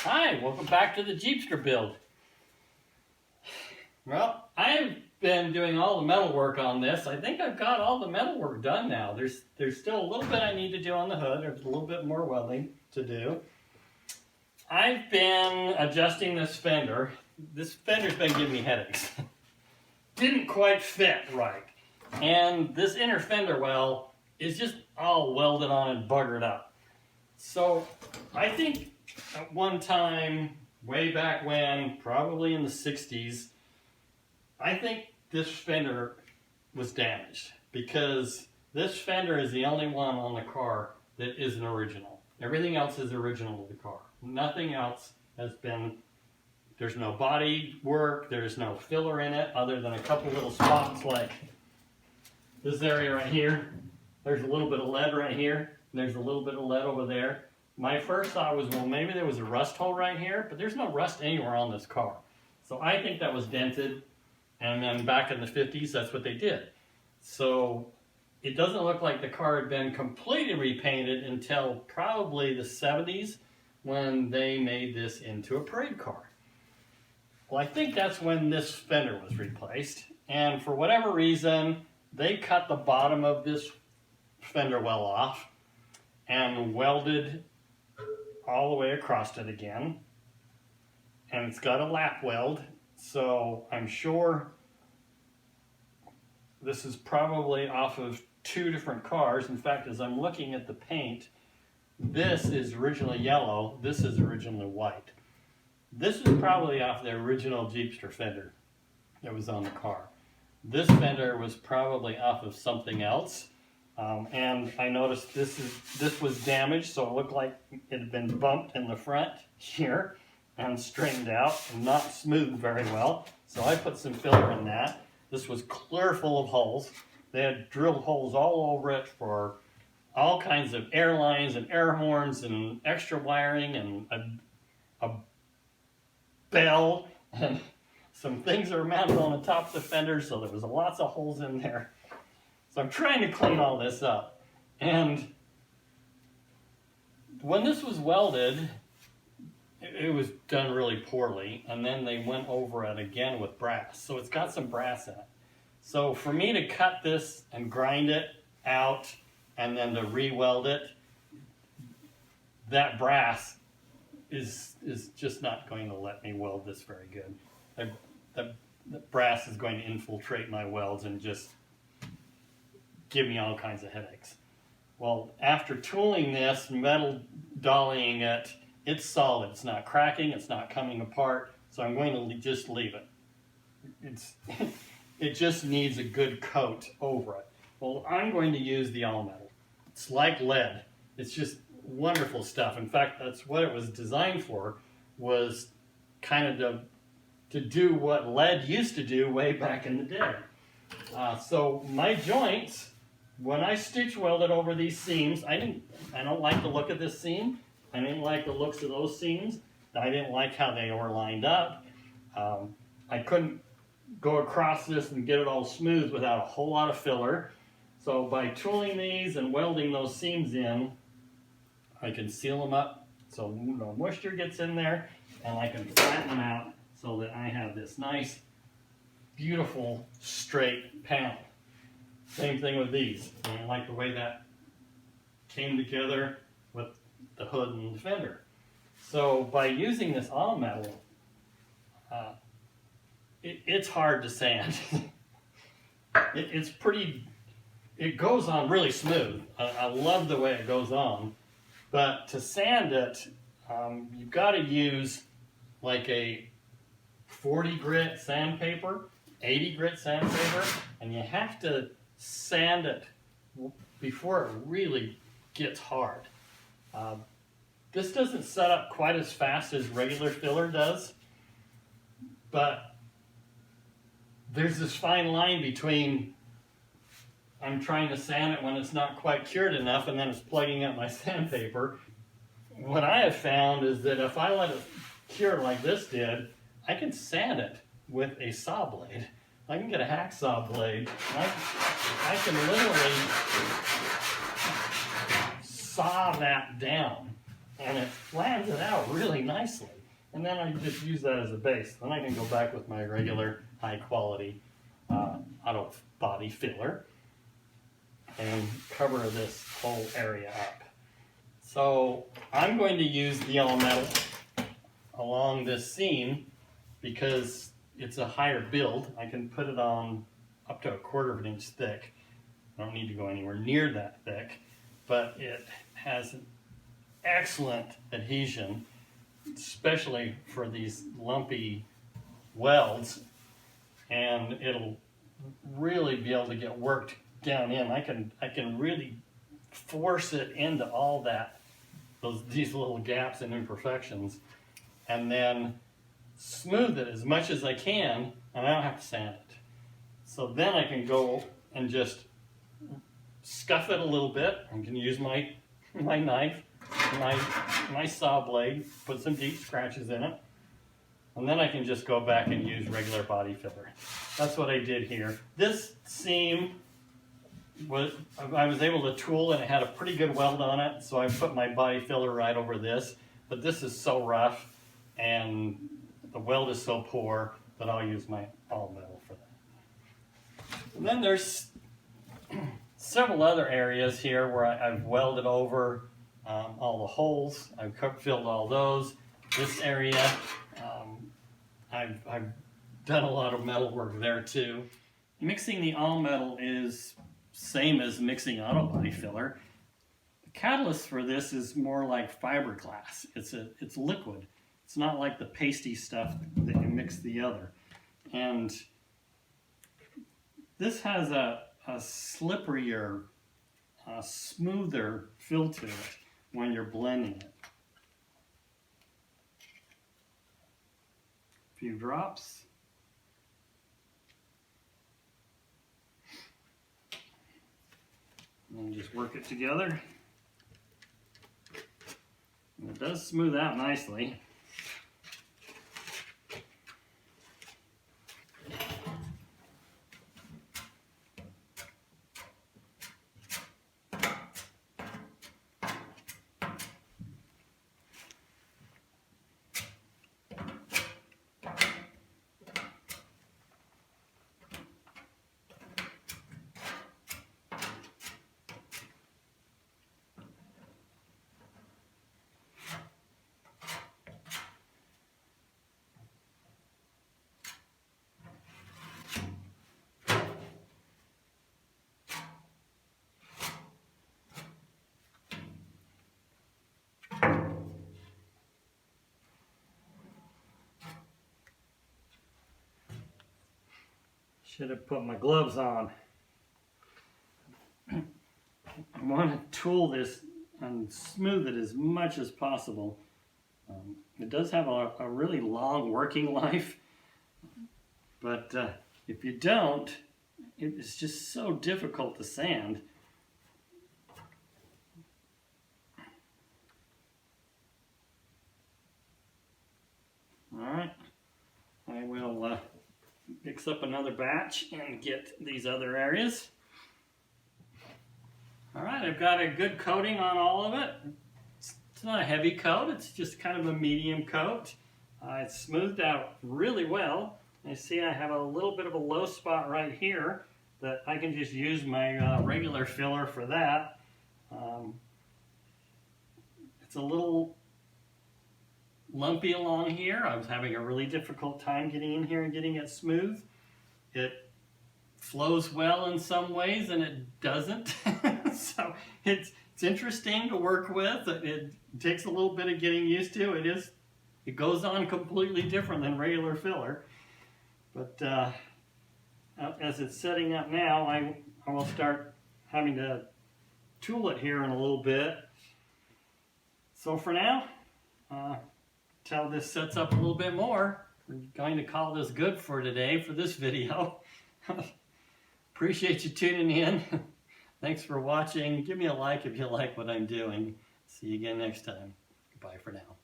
Hi, welcome back to the Jeepster build. Well, I've been doing all the metal work on this. I think I've got all the metal work done now. There's still a little bit I need to do on the hood. There's a little bit more welding to do. I've been adjusting this fender. This fender's been giving me headaches. Didn't quite fit right. And this inner fender well is just all welded on and buggered up. So I think at one time, way back when, probably in the 60s, I think this fender was damaged because this fender is the only one on the car that isn't original. Everything else is original to the car. Nothing else has been, there's no body work, there's no filler in it other than a couple little spots like this area right here. There's a little bit of lead right here, and there's a little bit of lead over there. My first thought was, well, maybe there was a rust hole right here, but there's no rust anywhere on this car. So I think that was dented, and then back in the 50s, that's what they did. So it doesn't look like the car had been completely repainted until probably the 70s when they made this into a parade car. Well, I think that's when this fender was replaced, and for whatever reason, they cut the bottom of this fender well off and welded all the way across it again, and it's got a lap weld, so I'm sure this is probably off of two different cars. In fact, as I'm looking at the paint, this is originally yellow, this is originally white. This is probably off the original Jeepster fender that was on the car. This fender was probably off of something else. And I noticed this was damaged, so it looked like it had been bumped in the front here and straightened out and not smoothed very well. So I put some filler in that. This was clear full of holes. They had drilled holes all over it for all kinds of air lines and air horns and extra wiring and a bell and some things that are mounted on the top of the fender, so there was lots of holes in there. So I'm trying to clean all this up. And when this was welded, it was done really poorly. And then they went over it again with brass. So it's got some brass in it. So for me to cut this and grind it out and then to re-weld it, that brass is just not going to let me weld this very good. The brass is going to infiltrate my welds and just give me all kinds of headaches. Well, after tooling this, metal dollying it, it's solid. It's not cracking, it's not coming apart, so I'm going to just leave it. It just needs a good coat over it. Well, I'm going to use the all metal. It's like lead. It's just wonderful stuff. In fact, that's what it was designed for, was kind of to do what lead used to do way back in the day. So my joints, when I stitch welded over these seams, I don't like the look of this seam. I didn't like the looks of those seams. I didn't like how they were lined up. I couldn't go across this and get it all smooth without a whole lot of filler. So by tooling these and welding those seams in, I can seal them up so no moisture gets in there, and I can flatten them out so that I have this nice, beautiful, straight panel. Same thing with these. And I like the way that came together with the hood and the fender. So by using this all metal, it's hard to sand. It goes on really smooth. I love the way it goes on. But to sand it, you've got to use like a 40 grit sandpaper, 80 grit sandpaper, and you have to sand it before it really gets hard. This doesn't set up quite as fast as regular filler does, but there's this fine line between I'm trying to sand it when it's not quite cured enough and then it's plugging up my sandpaper. What I have found is that if I let it cure like this did, I can sand it with a saw blade. I can get a hacksaw blade. I can literally saw that down and it flattens it out really nicely. And then I just use that as a base. Then I can go back with my regular high quality auto body filler and cover this whole area up. So I'm going to use the all metal along this seam because it's a higher build. I can put it on up to 1/4 of an inch thick. I don't need to go anywhere near that thick, but it has an excellent adhesion, especially for these lumpy welds, and it'll really be able to get worked down in. I can really force it into all that, these little gaps and imperfections, and then smooth it as much as I can, and I don't have to sand it. So then I can go and just scuff it a little bit. I can use my knife, my saw blade, put some deep scratches in it, and then I can just go back and use regular body filler. That's what I did here. This seam I was able to tool, and it had a pretty good weld on it, so I put my body filler right over this. But this is so rough and the weld is so poor that I'll use my all metal for that. And then there's several other areas here where I've welded over all the holes. I've filled all those. This area, I've done a lot of metal work there too. Mixing the all metal is same as mixing auto body filler. The catalyst for this is more like fiberglass. It's liquid. It's not like the pasty stuff that you mix the other. And this has a slipperier, smoother feel to it when you're blending it. A few drops. And just work it together. And it does smooth out nicely. Should have put my gloves on. I want to tool this and smooth it as much as possible. It does have a really long working life, but if you don't, it's just so difficult to sand. All right, I will mix up another batch and get these other areas. All right, I've got a good coating on all of it. It's not a heavy coat, it's just kind of a medium coat. It's smoothed out really well. You see I have a little bit of a low spot right here that I can just use my regular filler for that. It's a little lumpy along here. I was having a really difficult time getting in here and getting it smooth. It flows well in some ways and it doesn't. So it's interesting to work with. It takes a little bit of getting used to. It goes on completely different than regular filler. But as it's setting up now, I will start having to tool it here in a little bit. So for now, till this sets up a little bit more, we're going to call this good for today for this video. Appreciate you tuning in. Thanks for watching. Give me a like if you like what I'm doing. See you again next time. Goodbye for now.